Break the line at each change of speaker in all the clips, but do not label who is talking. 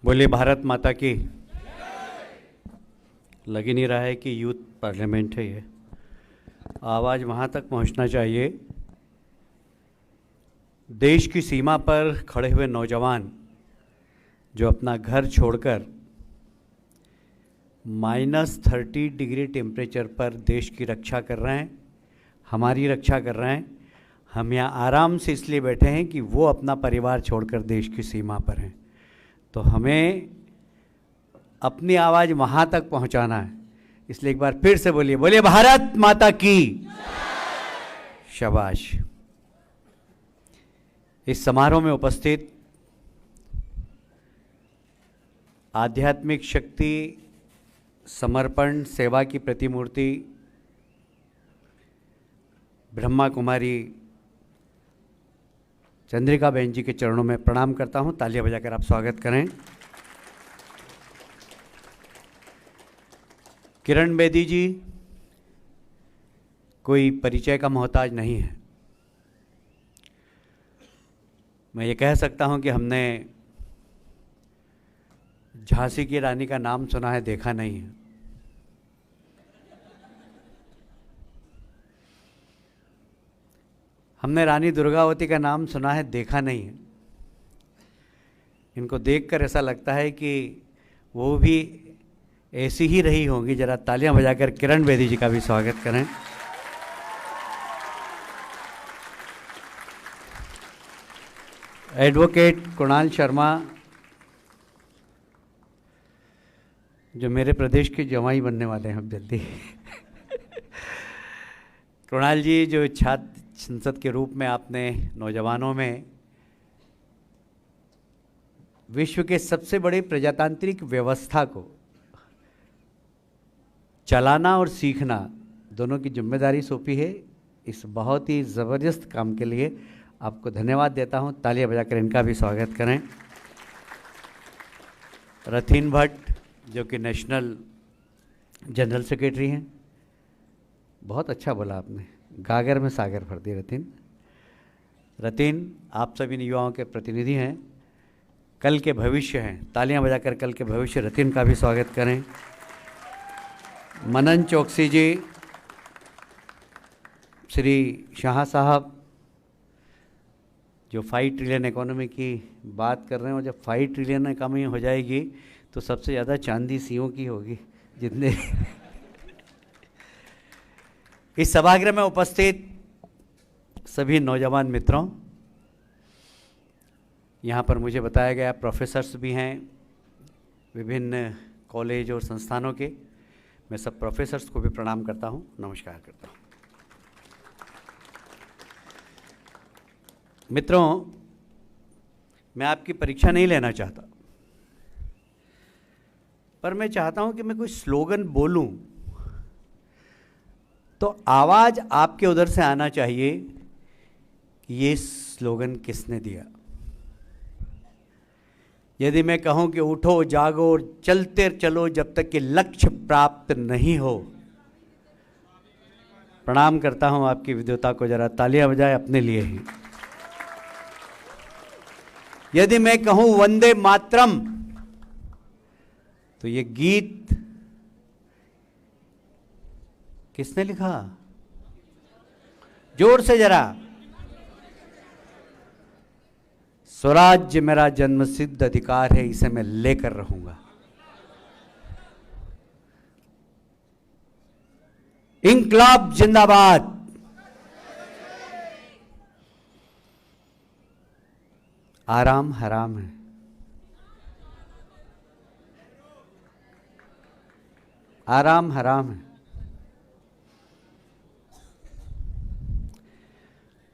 बोलिए भारत माता की। लग ही नहीं रहा है कि यूथ पार्लियामेंट है ये। आवाज़ वहाँ तक पहुँचना चाहिए। देश की सीमा पर खड़े हुए नौजवान जो अपना घर छोड़कर -30 डिग्री टेम्परेचर पर देश की रक्षा कर रहे हैं, हमारी रक्षा कर रहे हैं। हम यहाँ आराम से इसलिए बैठे हैं कि वो अपना परिवार छोड़कर देश की सीमा पर हैं। तो हमें अपनी आवाज़ वहाँ तक पहुँचाना है। इसलिए एक बार फिर से बोलिए, बोलिए भारत माता की। शाबाश। इस समारोह में उपस्थित आध्यात्मिक शक्ति, समर्पण, सेवा की प्रतिमूर्ति ब्रह्मा कुमारी चंद्रिका बहन जी के चरणों में प्रणाम करता हूं। तालियां बजाकर आप स्वागत करें। किरण बेदी जी कोई परिचय का मोहताज नहीं है। मैं ये कह सकता हूं कि हमने झांसी की रानी का नाम सुना है, देखा नहीं है। हमने रानी दुर्गावती का नाम सुना है, देखा नहीं है। इनको देखकर ऐसा लगता है कि वो भी ऐसी ही रही होंगी। जरा तालियां बजाकर किरण बेदी जी का भी स्वागत करें। एडवोकेट कुणाल शर्मा जो मेरे प्रदेश के जवाई बनने वाले हैं अब जल्दी। कुणाल जी जो छात्र संसद के रूप में आपने नौजवानों में विश्व के सबसे बड़े प्रजातांत्रिक व्यवस्था को चलाना और सीखना दोनों की जिम्मेदारी सौंपी है। इस बहुत ही ज़बरदस्त काम के लिए आपको धन्यवाद देता हूं। तालियां बजाकर इनका भी स्वागत करें। रथिन भट्ट जो कि नेशनल जनरल सेक्रेटरी हैं। बहुत अच्छा बोला आपने, गागर में सागर भर दिया। रतिन आप सभी युवाओं के प्रतिनिधि हैं, कल के भविष्य हैं। तालियां बजाकर कल के भविष्य रतिन का भी स्वागत करें। मनन चौकसी जी, श्री शाह साहब जो 5 ट्रिलियन इकोनॉमी की बात कर रहे हैं, और जब 5 ट्रिलियन इकोनॉमी हो जाएगी तो सबसे ज़्यादा चांदी सीओ की होगी जितने। इस सभागृह में उपस्थित सभी नौजवान मित्रों, यहाँ पर मुझे बताया गया प्रोफेसर्स भी हैं विभिन्न कॉलेज और संस्थानों के। मैं सब प्रोफेसर्स को भी प्रणाम करता हूँ, नमस्कार करता हूँ। मित्रों, मैं आपकी परीक्षा नहीं लेना चाहता, पर मैं चाहता हूँ कि मैं कोई स्लोगन बोलूँ तो आवाज़ आपके उधर से आना चाहिए कि ये स्लोगन किसने दिया। यदि मैं कहूं कि उठो जागो और चलते चलो जब तक कि लक्ष्य प्राप्त नहीं हो। प्रणाम करता हूं आपकी विद्वता को, जरा तालियां बजाएं अपने लिए ही। यदि मैं कहूं वंदे मातरम तो ये गीत किसने लिखा? जोर से जरा। स्वराज्य मेरा जन्मसिद्ध अधिकार है, इसे मैं लेकर रहूंगा। इंकलाब जिंदाबाद। आराम हराम है, आराम हराम है।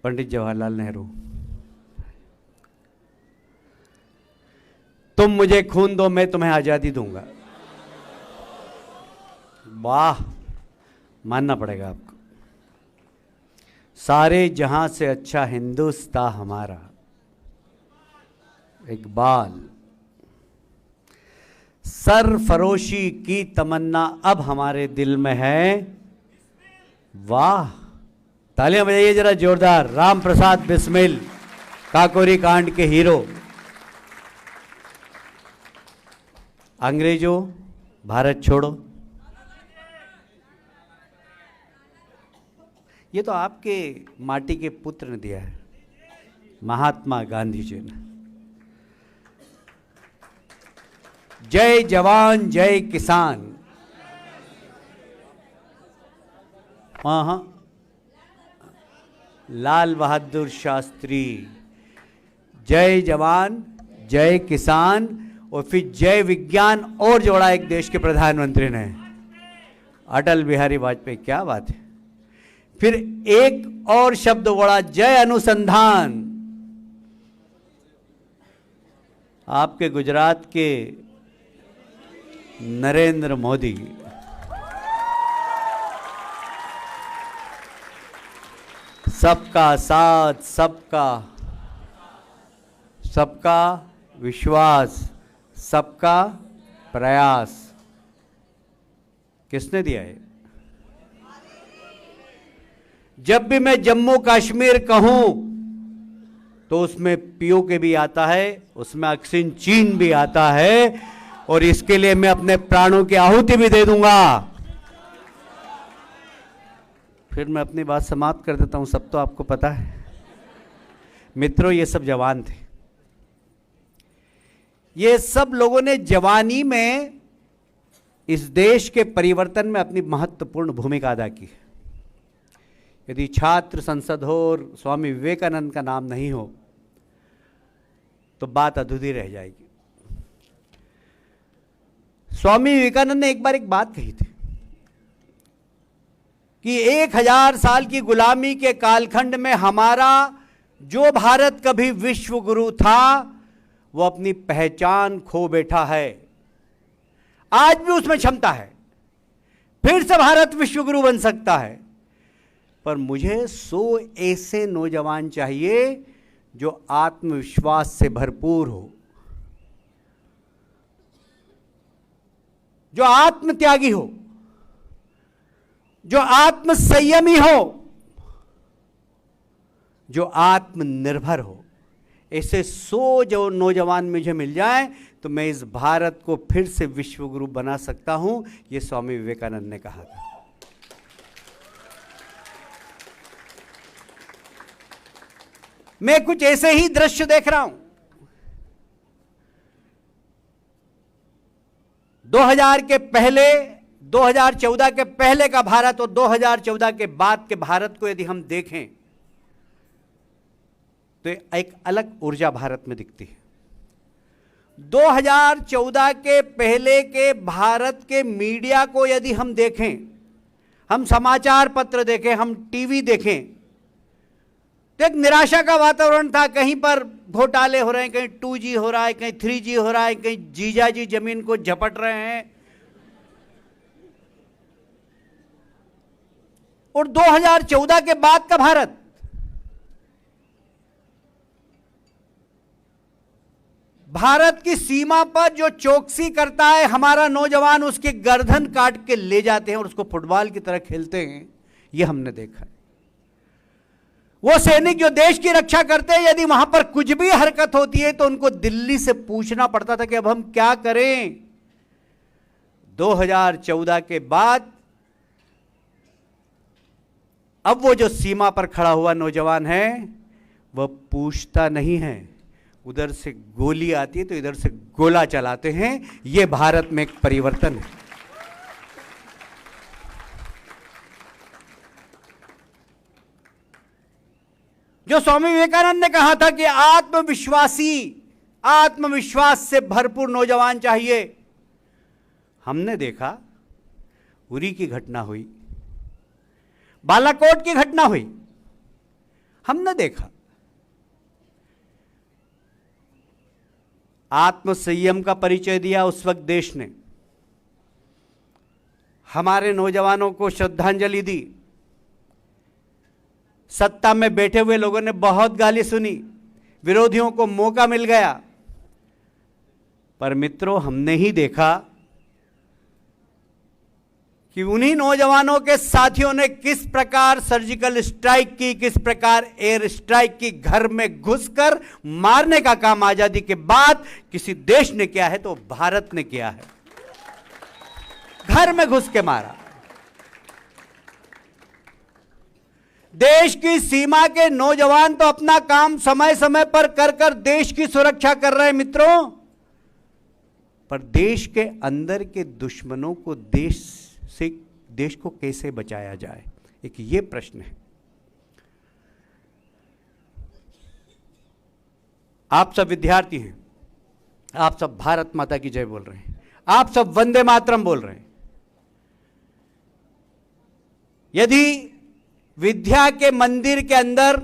पंडित जवाहरलाल नेहरू, तुम मुझे खून दो मैं तुम्हें आजादी दूंगा। वाह, मानना पड़ेगा आपको। सारे जहां से अच्छा हिंदुस्तान हमारा। इकबाल, सरफरोशी की तमन्ना अब हमारे दिल में है। वाह, तालियां बजाइए जरा जोरदार। राम प्रसाद बिस्मिल, काकोरी कांड के हीरो। अंग्रेजों भारत छोड़ो, ये तो आपके माटी के पुत्र ने दिया है, महात्मा गांधी जी ने। जय जवान जय किसान, हाँ, लाल बहादुर शास्त्री, जय जवान जय किसान, और फिर जय विज्ञान और जोड़ा एक देश के प्रधानमंत्री ने, अटल बिहारी वाजपेयी। क्या बात है। फिर एक और शब्द जोड़ा, जय अनुसंधान, आपके गुजरात के नरेंद्र मोदी। सबका साथ, सबका विश्वास, सबका प्रयास, किसने दिया है? जब भी मैं जम्मू कश्मीर कहूं तो उसमें पीओके भी आता है, उसमें अक्सिन चीन भी आता है, और इसके लिए मैं अपने प्राणों की आहुति भी दे दूंगा। फिर मैं अपनी बात समाप्त कर देता हूं, सब तो आपको पता है। मित्रों, ये सब जवान थे, ये सब लोगों ने जवानी में इस देश के परिवर्तन में अपनी महत्वपूर्ण भूमिका अदा की। यदि छात्र संसद हो और स्वामी विवेकानंद का नाम नहीं हो तो बात अधूरी रह जाएगी। स्वामी विवेकानंद ने एक बार एक बात कही थी कि 1000 साल की गुलामी के कालखंड में हमारा जो भारत कभी विश्व गुरु था वो अपनी पहचान खो बैठा है। आज भी उसमें क्षमता है, फिर से भारत विश्व गुरु बन सकता है, पर मुझे 100 ऐसे नौजवान चाहिए जो आत्मविश्वास से भरपूर हो, जो आत्मत्यागी हो, जो आत्मसंयमी हो, जो आत्मनिर्भर हो। ऐसे 100 जो नौजवान मुझे मिल जाएं तो मैं इस भारत को फिर से विश्व गुरु बना सकता हूं, यह स्वामी विवेकानंद ने कहा था। मैं कुछ ऐसे ही दृश्य देख रहा हूं। 2000 के पहले, 2014 के पहले का भारत और 2014 के बाद के भारत को यदि हम देखें तो एक अलग ऊर्जा भारत में दिखती है। 2014 के पहले के भारत के मीडिया को यदि हम देखें, हम समाचार पत्र देखें, हम टीवी देखें, तो एक निराशा का वातावरण था। कहीं पर घोटाले हो रहे हैं, कहीं 2G हो रहा है, कहीं 3G हो रहा है, कहीं जीजाजी जमीन को झपट रहे हैं। और 2014 के बाद का भारत, भारत की सीमा पर जो चौकसी करता है हमारा नौजवान, उसके गर्दन काट के ले जाते हैं और उसको फुटबॉल की तरह खेलते हैं, यह हमने देखा है। वो सैनिक जो देश की रक्षा करते हैं, यदि वहां पर कुछ भी हरकत होती है तो उनको दिल्ली से पूछना पड़ता था कि अब हम क्या करें। 2014 के बाद अब वो जो सीमा पर खड़ा हुआ नौजवान है वह पूछता नहीं है, उधर से गोली आती है तो इधर से गोला चलाते हैं। यह भारत में एक परिवर्तन है। जो स्वामी विवेकानंद ने कहा था कि आत्मविश्वास से भरपूर नौजवान चाहिए, हमने देखा उरी की घटना हुई, बालाकोट की घटना हुई, हमने देखा। आत्मसंयम का परिचय दिया उस वक्त देश ने, हमारे नौजवानों को श्रद्धांजलि दी। सत्ता में बैठे हुए लोगों ने बहुत गाली सुनी, विरोधियों को मौका मिल गया, पर मित्रों हमने ही देखा कि उन्हीं नौजवानों के साथियों ने किस प्रकार सर्जिकल स्ट्राइक की, किस प्रकार एयर स्ट्राइक की, घर में घुसकर मारने का काम आजादी के बाद किसी देश ने किया है तो भारत ने किया है। घर में घुस के मारा। देश की सीमा के नौजवान तो अपना काम समय समय पर कर कर देश की सुरक्षा कर रहे हैं मित्रों, पर देश के अंदर के दुश्मनों को देश को कैसे बचाया जाए, एक ये प्रश्न है। आप सब विद्यार्थी हैं, आप सब भारत माता की जय बोल रहे हैं, आप सब वंदे मातरम बोल रहे हैं। यदि विद्या के मंदिर के अंदर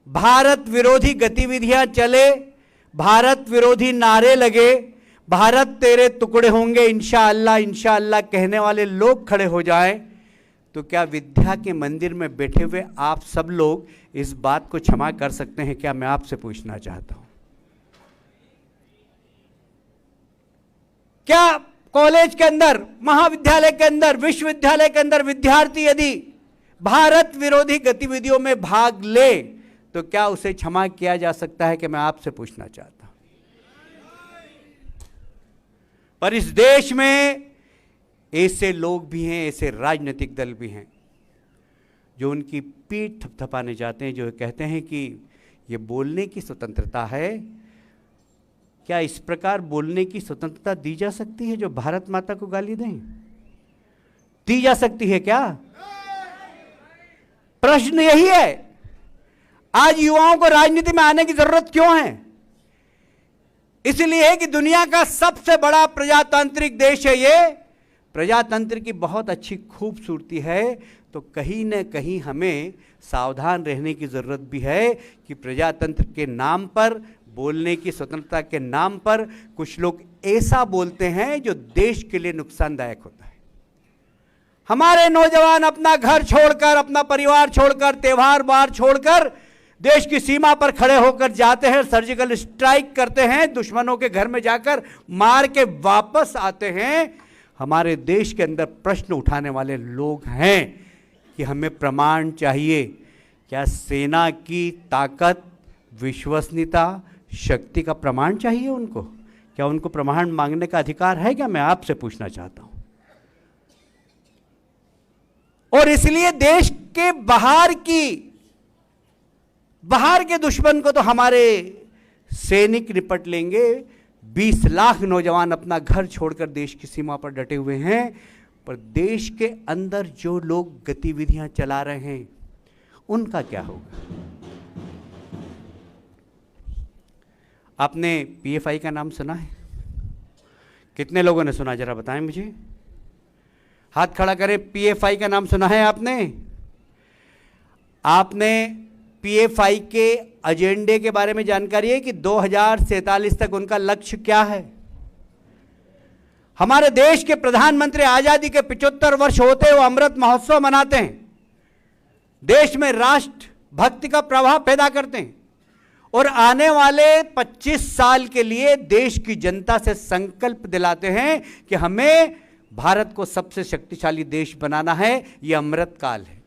भारत विरोधी गतिविधियां चले, भारत विरोधी नारे लगे, भारत तेरे टुकड़े होंगे इंशाअल्लाह इंशाअल्लाह कहने वाले लोग खड़े हो जाएं, तो क्या विद्या के मंदिर में बैठे हुए आप सब लोग इस बात को क्षमा कर सकते हैं? क्या मैं आपसे पूछना चाहता हूं, क्या कॉलेज के अंदर, महाविद्यालय के अंदर, विश्वविद्यालय के अंदर विद्यार्थी यदि भारत विरोधी गतिविधियों में भाग ले तो क्या उसे क्षमा किया जा सकता है? कि मैं आपसे पूछना चाहता हूं। पर इस देश में ऐसे लोग भी हैं, ऐसे राजनीतिक दल भी हैं जो उनकी पीठ थपथपाने जाते हैं, जो कहते हैं कि ये बोलने की स्वतंत्रता है। क्या इस प्रकार बोलने की स्वतंत्रता दी जा सकती है जो भारत माता को गाली दें? दी जा सकती है क्या? प्रश्न यही है। आज युवाओं को राजनीति में आने की जरूरत क्यों है? इसलिए कि दुनिया का सबसे बड़ा प्रजातांत्रिक देश है ये। प्रजातंत्र की बहुत अच्छी खूबसूरती है, तो कहीं न कहीं हमें सावधान रहने की जरूरत भी है कि प्रजातंत्र के नाम पर, बोलने की स्वतंत्रता के नाम पर कुछ लोग ऐसा बोलते हैं जो देश के लिए नुकसानदायक होता है। हमारे नौजवान अपना घर छोड़कर, अपना परिवार छोड़कर, त्योहार बार छोड़कर देश की सीमा पर खड़े होकर जाते हैं, सर्जिकल स्ट्राइक करते हैं, दुश्मनों के घर में जाकर मार के वापस आते हैं। हमारे देश के अंदर प्रश्न उठाने वाले लोग हैं कि हमें प्रमाण चाहिए। क्या सेना की ताकत, विश्वसनीयता, शक्ति का प्रमाण चाहिए उनको? क्या उनको प्रमाण मांगने का अधिकार है? क्या मैं आपसे पूछना चाहता हूं। और इसलिए देश के बाहर के दुश्मन को तो हमारे सैनिक निपट लेंगे। 20 लाख नौजवान अपना घर छोड़कर देश की सीमा पर डटे हुए हैं, पर देश के अंदर जो लोग गतिविधियां चला रहे हैं उनका क्या होगा? आपने पीएफआई का नाम सुना है? कितने लोगों ने सुना, जरा बताएं मुझे, हाथ खड़ा करें। पीएफआई का नाम सुना है आपने? आपने पीएफआई के एजेंडे के बारे में जानकारी है कि 2047 तक उनका लक्ष्य क्या है? हमारे देश के प्रधानमंत्री आजादी के 75 वर्ष होते हुए अमृत महोत्सव मनाते हैं, देश में राष्ट्र भक्ति का प्रभाव पैदा करते हैं और आने वाले 25 साल के लिए देश की जनता से संकल्प दिलाते हैं कि हमें भारत को सबसे शक्तिशाली देश बनाना है। यह अमृत काल है।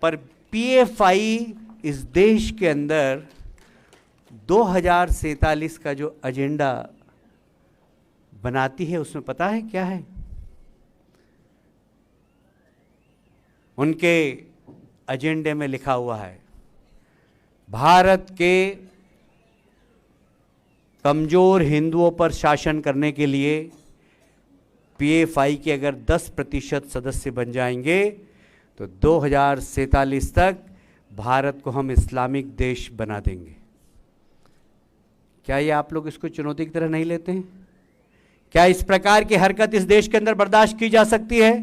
पर पीएफआई इस देश के अंदर 2047 का जो एजेंडा बनाती है, उसमें पता है क्या है? उनके एजेंडे में लिखा हुआ है, भारत के कमजोर हिंदुओं पर शासन करने के लिए पीएफआई के अगर 10% सदस्य बन जाएंगे तो 2047 तक भारत को हम इस्लामिक देश बना देंगे। क्या ये आप लोग इसको चुनौती की तरह नहीं लेते हैं? क्या इस प्रकार की हरकत इस देश के अंदर बर्दाश्त की जा सकती है?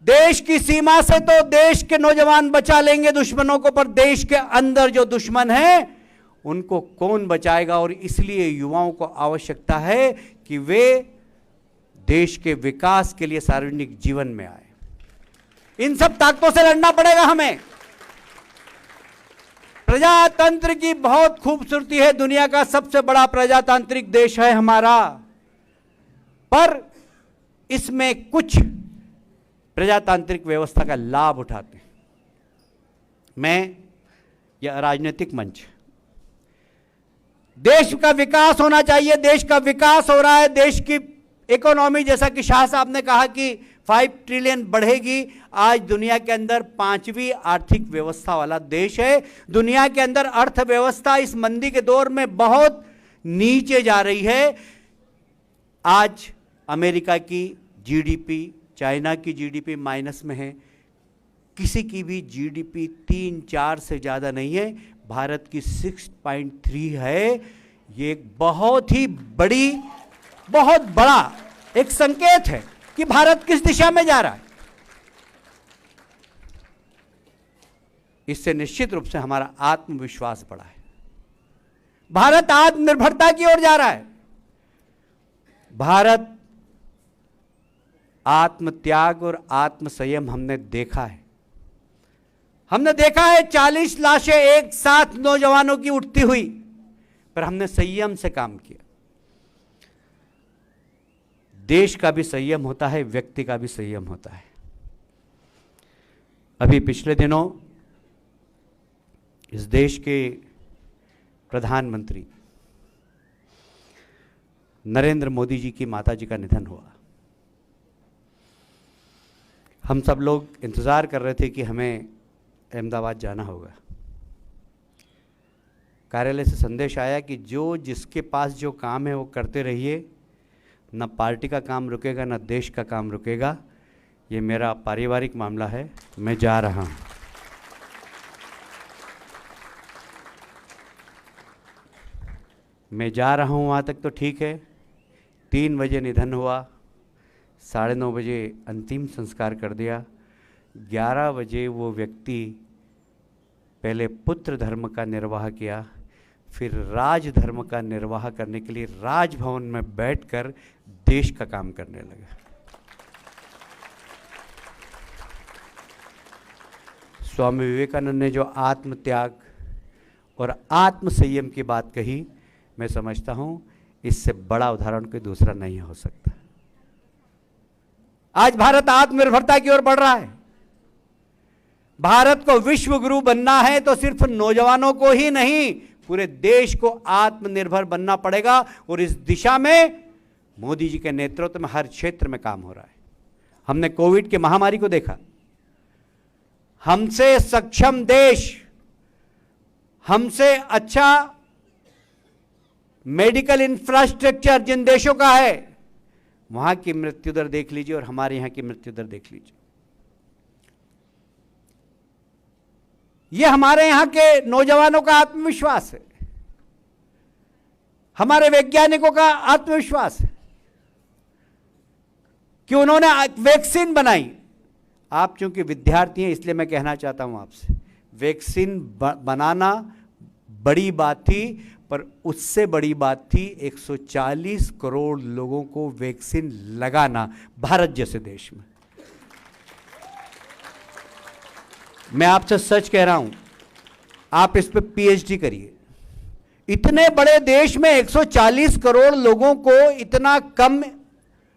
देश की सीमा से तो देश के नौजवान बचा लेंगे दुश्मनों को, पर देश के अंदर जो दुश्मन है उनको कौन बचाएगा? और इसलिए युवाओं को आवश्यकता है कि वे देश के विकास के लिए सार्वजनिक जीवन में आए। इन सब ताकतों से लड़ना पड़ेगा हमें। प्रजातंत्र की बहुत खूबसूरती है, दुनिया का सबसे बड़ा प्रजातांत्रिक देश है हमारा, पर इसमें कुछ प्रजातांत्रिक व्यवस्था का लाभ उठाते हैं। मैं यह राजनीतिक मंच, देश का विकास होना चाहिए, देश का विकास हो रहा है, देश की इकोनॉमी, जैसा कि शाह साहब ने कहा कि 5 ट्रिलियन बढ़ेगी। आज दुनिया के अंदर 5वीं आर्थिक व्यवस्था वाला देश है। दुनिया के अंदर अर्थव्यवस्था इस मंदी के दौर में बहुत नीचे जा रही है। आज अमेरिका की जीडीपी, चाइना की जीडीपी माइनस में है, किसी की भी जीडीपी 3-4 से ज़्यादा नहीं है, भारत की 6.3 है। ये एक बहुत ही बहुत बड़ा एक संकेत है कि भारत किस दिशा में जा रहा है। इससे निश्चित रूप से हमारा आत्मविश्वास बढ़ा है। भारत आत्मनिर्भरता की ओर जा रहा है। भारत आत्मत्याग और आत्मसंयम हमने देखा है। हमने देखा है 40 लाशें एक साथ नौजवानों की उठती हुई, पर हमने संयम से काम किया। देश का भी संयम होता है, व्यक्ति का भी संयम होता है। अभी पिछले दिनों इस देश के प्रधानमंत्री नरेंद्र मोदी जी की माता जी का निधन हुआ। हम सब लोग इंतज़ार कर रहे थे कि हमें अहमदाबाद जाना होगा। कार्यालय से संदेश आया कि जो जिसके पास जो काम है वो करते रहिए, न पार्टी का काम रुकेगा, न देश का काम रुकेगा। ये मेरा पारिवारिक मामला है, मैं जा रहा हूँ। मैं जा रहा हूँ वहाँ तक तो ठीक है। 3 बजे निधन हुआ, 9:30 बजे अंतिम संस्कार कर दिया। 11 बजे वो व्यक्ति पहले पुत्र धर्म का निर्वाह किया, फिर राज धर्म का निर्वाह करने के लिए राजभवन में बैठकर देश का काम करने लगा। स्वामी विवेकानंद ने जो आत्मत्याग और आत्मसंयम की बात कही, मैं समझता हूं इससे बड़ा उदाहरण कोई दूसरा नहीं हो सकता। आज भारत आत्मनिर्भरता की ओर बढ़ रहा है। भारत को विश्व गुरु बनना है तो सिर्फ नौजवानों को ही नहीं, पूरे देश को आत्मनिर्भर बनना पड़ेगा। और इस दिशा में मोदी जी के नेतृत्व में हर क्षेत्र में काम हो रहा है। हमने कोविड की महामारी को देखा। हमसे सक्षम देश, हमसे अच्छा मेडिकल इंफ्रास्ट्रक्चर जिन देशों का है, वहां की मृत्यु दर देख लीजिए और हमारे यहां की मृत्यु दर देख लीजिए। यह हमारे यहां के नौजवानों का आत्मविश्वास है, हमारे वैज्ञानिकों का आत्मविश्वास है कि उन्होंने वैक्सीन बनाई। आप चूंकि विद्यार्थी हैं इसलिए मैं कहना चाहता हूं आपसे, वैक्सीन बनाना बड़ी बात थी, पर उससे बड़ी बात थी 140 करोड़ लोगों को वैक्सीन लगाना भारत जैसे देश में। मैं आपसे सच कह रहा हूं, आप इस पे पीएचडी करिए। इतने बड़े देश में 140 करोड़ लोगों को इतना कम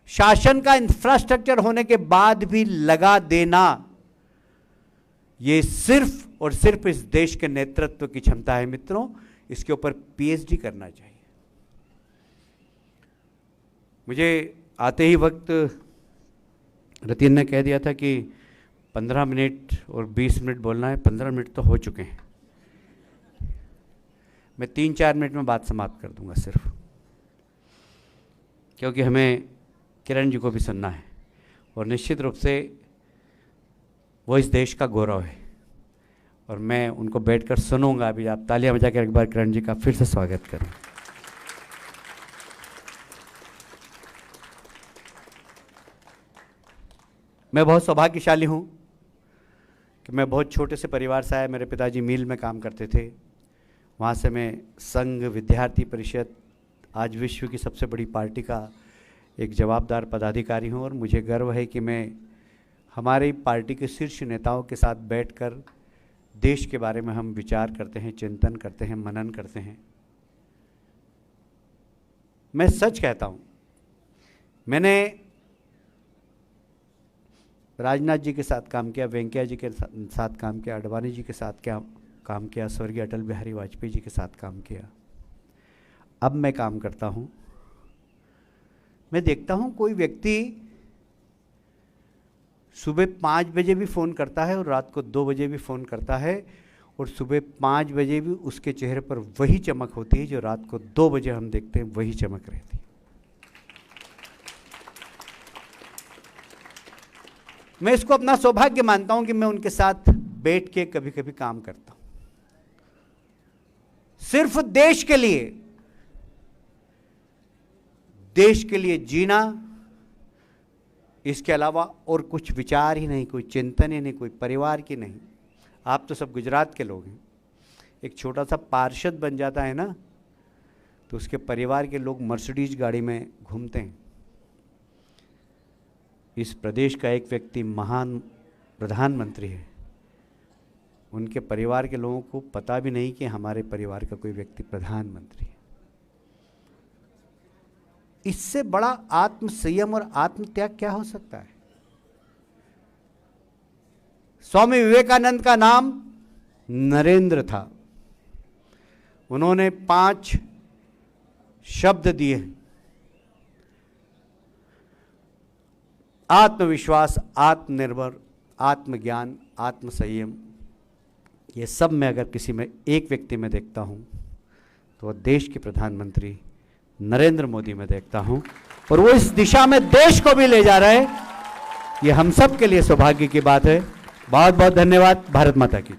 शासन का इंफ्रास्ट्रक्चर होने के बाद भी लगा देना, ये सिर्फ और सिर्फ इस देश के नेतृत्व की क्षमता है। मित्रों, इसके ऊपर पीएचडी करना चाहिए। मुझे आते ही वक्त रतिन ने कह दिया था कि 15 मिनट और 20 मिनट बोलना है। 15 मिनट तो हो चुके हैं। मैं 3-4 मिनट में बात समाप्त कर दूंगा सिर्फ, क्योंकि हमें किरण जी को भी सुनना है और निश्चित रूप से वो इस देश का गौरव है और मैं उनको बैठकर सुनूंगा। अभी आप तालियां बजाकर एक बार किरण जी का फिर से स्वागत करें। मैं बहुत सौभाग्यशाली हूं कि मैं बहुत छोटे से परिवार से आया। मेरे पिताजी मिल में काम करते थे, वहाँ से मैं संघ विद्यार्थी परिषद, आज विश्व की सबसे बड़ी पार्टी का एक जवाबदार पदाधिकारी हूँ और मुझे गर्व है कि मैं हमारी पार्टी के शीर्ष नेताओं के साथ बैठकर देश के बारे में हम विचार करते हैं, चिंतन करते हैं, मनन करते हैं। मैं सच कहता हूँ, मैंने राजनाथ जी के साथ काम किया, वेंकैया जी के साथ काम किया, आडवाणी जी के साथ काम किया, स्वर्गीय अटल बिहारी वाजपेयी जी के साथ काम किया। अब मैं काम करता हूँ, मैं देखता हूँ कोई व्यक्ति सुबह 5 बजे भी फ़ोन करता है और रात को 2 बजे भी फ़ोन करता है, और सुबह 5 बजे भी उसके चेहरे पर वही चमक होती है जो रात को 2 बजे हम देखते हैं, वही चमक रहती है। मैं इसको अपना सौभाग्य मानता हूं कि मैं उनके साथ बैठ के कभी कभी काम करता हूं, सिर्फ देश के लिए जीना, इसके अलावा और कुछ विचार ही नहीं, कोई चिंतन ही नहीं, कोई परिवार की नहीं। आप तो सब गुजरात के लोग हैं, एक छोटा सा पार्षद बन जाता है ना, तो उसके परिवार के लोग मर्सिडीज गाड़ी में घूमते हैं। इस प्रदेश का एक व्यक्ति महान प्रधानमंत्री है, उनके परिवार के लोगों को पता भी नहीं कि हमारे परिवार का कोई व्यक्ति प्रधानमंत्री है। इससे बड़ा आत्म संयम और आत्म त्याग क्या हो सकता है? स्वामी विवेकानंद का नाम नरेंद्र था। उन्होंने 5 शब्द दिए: आत्मविश्वास, आत्मनिर्भर, आत्मज्ञान, आत्मसंयम। ये सब मैं अगर किसी में एक व्यक्ति में देखता हूं तो देश के प्रधानमंत्री नरेंद्र मोदी में देखता हूं, और वो इस दिशा में देश को भी ले जा रहे हैं। ये हम सब के लिए सौभाग्य की बात है। बहुत बहुत धन्यवाद। भारत माता की।